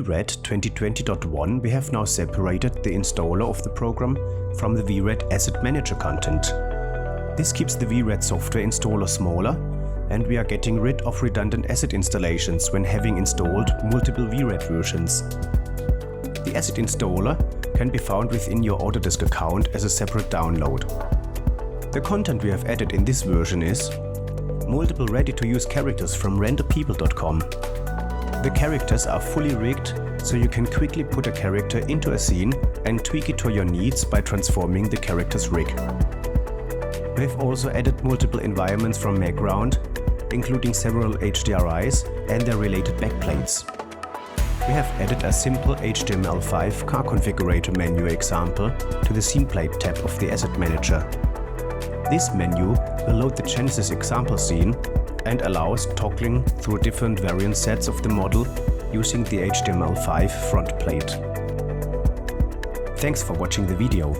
VRED 2020.1 we have now separated the installer of the program from the VRED Asset Manager Content. This keeps the VRED software installer smaller, and we are getting rid of redundant asset installations when having installed multiple VRED versions. The asset installer can be found within your Autodesk account as a separate download. The content we have added in this version is multiple ready-to-use characters from renderpeople.com. The characters are fully rigged, so you can quickly put a character into a scene and tweak it to your needs by transforming the character's rig. We have also added multiple environments from background, including several HDRIs and their related backplates. We have added a simple HTML5 car configurator menu example to the Scene Plate tab of the Asset Manager. This menu will load the Genesis example scene and allows toggling through different variant sets of the model using the HTML5 front plate. Thanks for watching the video.